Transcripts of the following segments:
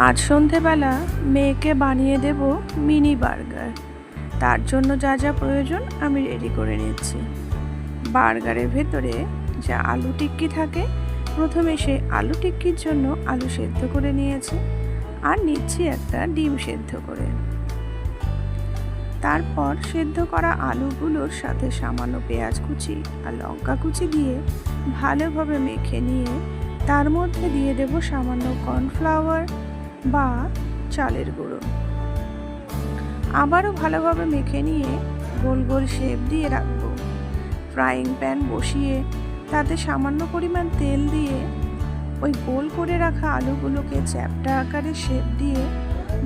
আজ সন্ধেবেলা মেয়েকে বানিয়ে দেব মিনি বার্গার। তার জন্য যা যা প্রয়োজন আমি রেডি করে নিচ্ছি। বার্গারের ভেতরে যা আলু টিক্কি থাকে, প্রথমে সেই আলু টিক্কির জন্য আলু সেদ্ধ করে নিয়েছি, আর নিচ্ছি একটা ডিম সেদ্ধ করে। তারপর সেদ্ধ করা আলুগুলোর সাথে সামান্য পেঁয়াজ কুচি আর লঙ্কা কুচি দিয়ে ভালোভাবে মেখে নিয়ে তার মধ্যে দিয়ে দেব সামান্য কর্নফ্লাওয়ার বা চালের গুঁড়ো। আবারও ভালোভাবে মেখে নিয়ে গোল গোল শেপ দিয়ে রাখবো। ফ্রাইং প্যান বসিয়ে তাতে সামান্য পরিমাণ তেল দিয়ে ওই গোল করে রাখা আলুগুলোকে চ্যাপ্টা আকারে শেপ দিয়ে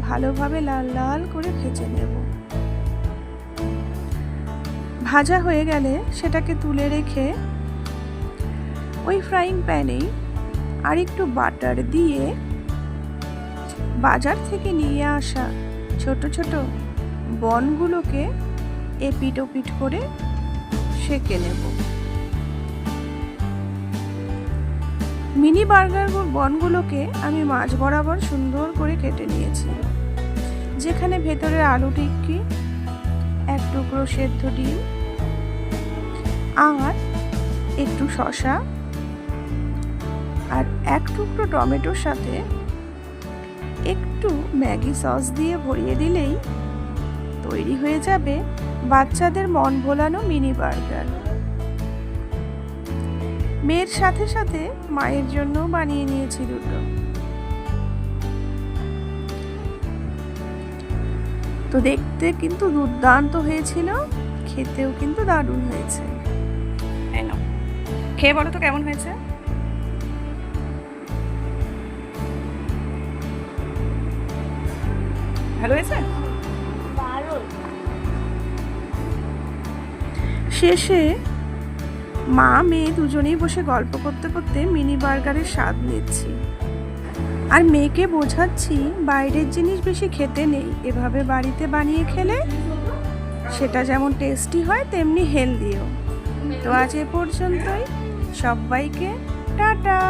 ভালোভাবে লাল লাল করে ভেজে নেব। ভাজা হয়ে গেলে সেটাকে তুলে রেখে ওই ফ্রাইং প্যানেই আর একটু বাটার দিয়ে বাজার থেকে নিয়ে আসা ছোট ছোট বনগুলোকে এপিট ওপিট করে সেঁকে নেব। মিনি বার্গার বনগুলোকে আমি মাঝ বরাবর সুন্দর করে কেটে নিয়েছি, যেখানে ভেতরে আলু টিক্কি, এক টুকরো সেদ্ধ ডিম আর একটু শসা আর এক টুকরো টমেটোর সাথে একটু ম্যাগি সস দিয়ে ভরিয়ে দিলেই তৈরি হয়ে যাবে বাচ্চাদের মন ভোলানো মিনি বার্গার। মেয়ের সাথে সাথে মায়ের জন্য বানিয়ে নিয়েছি দুটো। তো দেখতে কিন্তু দুর্দান্ত হয়েছিল, খেতেও কিন্তু দারুণ হয়েছে। খেয়ে বলো তো কেমন হয়েছে? ভালো হয়েছে? শেষে মা মেয়ে দুজনেই বসে গল্প করতে করতে মিনি বার্গারের স্বাদ নিচ্ছি, আর মেয়েকে বোঝাচ্ছি বাইরের জিনিস বেশি খেতে নেই, এভাবে বাড়িতে বানিয়ে খেলে সেটা যেমন টেস্টি হয় তেমনি হেলদিও। তো আজ এ পর্যন্তই, সবাইকে টাটা।